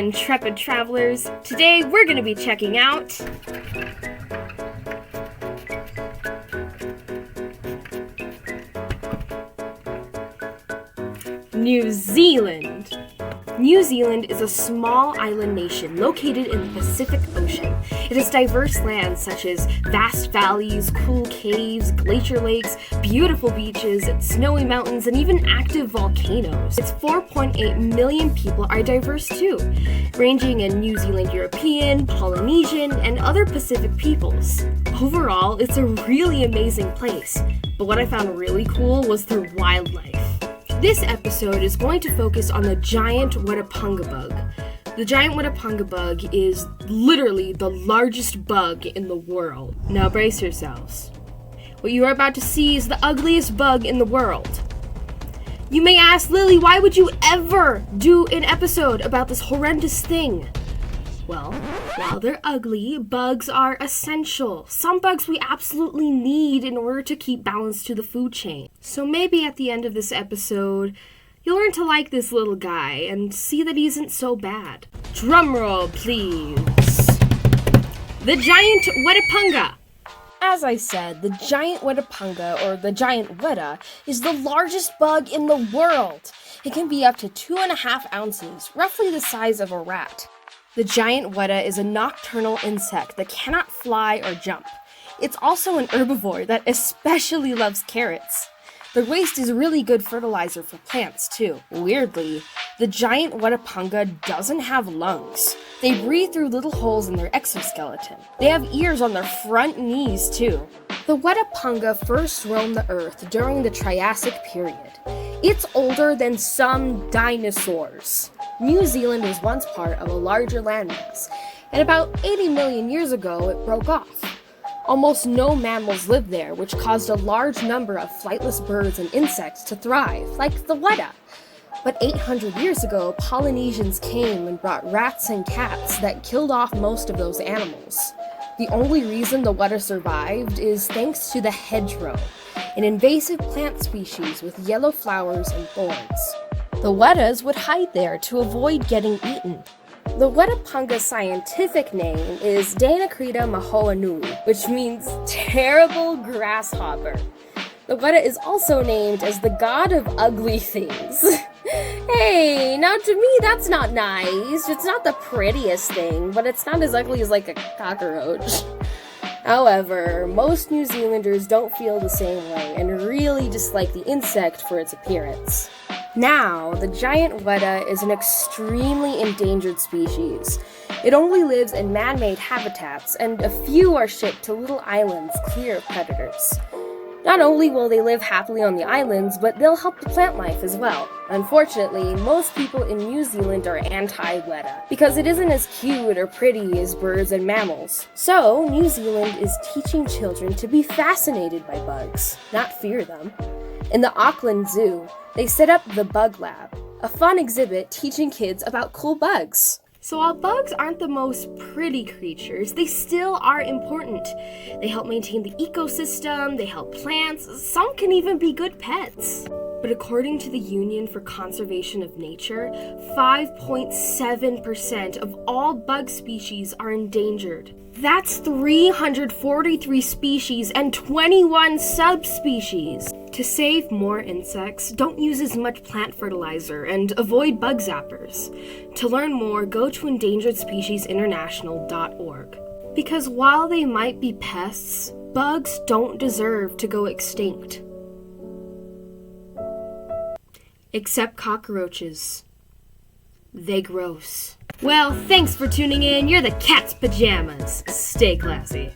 intrepid travelers. Today we're going to be checking out New Zealand. New Zealand is a small island nation located in the Pacific Ocean. It has diverse lands such as vast valleys, cool caves, glacier lakes, beautiful beaches, snowy mountains, and even active volcanoes. Its 4.8 million people are diverse too, ranging in New Zealand European, Polynesian, and other Pacific peoples. Overall, it's a really amazing place, but what I found really cool was their wildlife. This episode is going to focus on the giant Wetapunga bug. The giant Wetapunga bug is literally the largest bug in the world. Now brace yourselves. What you are about to see is the ugliest bug in the world. You may ask, Lily, why would you ever do an episode about this horrendous thing? Well, while they're ugly, bugs are essential. Some bugs we absolutely need in order to keep balance to the food chain. So maybe at the end of this episode, you'll learn to like this little guy and see that he isn't so bad. Drumroll, please. The giant Wetapunga. As I said, the giant Wetapunga, or the giant Weta, is the largest bug in the world. It can be up to 2.5 ounces, roughly the size of a rat. The giant Weta is a nocturnal insect that cannot fly or jump. It's also an herbivore that especially loves carrots. Their waste is really good fertilizer for plants, too. Weirdly, the giant Wetapunga doesn't have lungs. They breathe through little holes in their exoskeleton. They have ears on their front knees, too. The Wetapunga first roamed the Earth during the Triassic period. It's older than some dinosaurs. New Zealand was once part of a larger landmass, and about 80 million years ago it broke off. Almost no mammals lived there, which caused a large number of flightless birds and insects to thrive, like the Weta. But 800 years ago, Polynesians came and brought rats and cats that killed off most of those animals. The only reason the Weta survived is thanks to the hedgerow, an invasive plant species with yellow flowers and thorns. The Wetas would hide there to avoid getting eaten. The Wetapunga's scientific name is Danacrita mahoanui, which means terrible grasshopper. The Weta is also named as the god of ugly things. Hey, now to me that's not nice. It's not the prettiest thing, but it's not as ugly as like a cockroach. However, most New Zealanders don't feel the same way and really dislike the insect for its appearance. Now, the giant Weta is an extremely endangered species. It only lives in man-made habitats, and a few are shipped to little islands clear of predators. Not only will they live happily on the islands, but they'll help the plant life as well. Unfortunately, most people in New Zealand are anti-Weta, because it isn't as cute or pretty as birds and mammals. So, New Zealand is teaching children to be fascinated by bugs, not fear them. In the Auckland Zoo, they set up the Bug Lab, a fun exhibit teaching kids about cool bugs. So while bugs aren't the most pretty creatures, they still are important. They help maintain the ecosystem, they help plants, some can even be good pets. But according to the Union for Conservation of Nature, 5.7% of all bug species are endangered. That's 343 species and 21 subspecies. To save more insects, don't use as much plant fertilizer and avoid bug zappers. To learn more, go to endangeredspeciesinternational.org. Because while they might be pests, bugs don't deserve to go extinct. Except cockroaches. They gross. Well, thanks for tuning in. You're the cat's pajamas. Stay classy.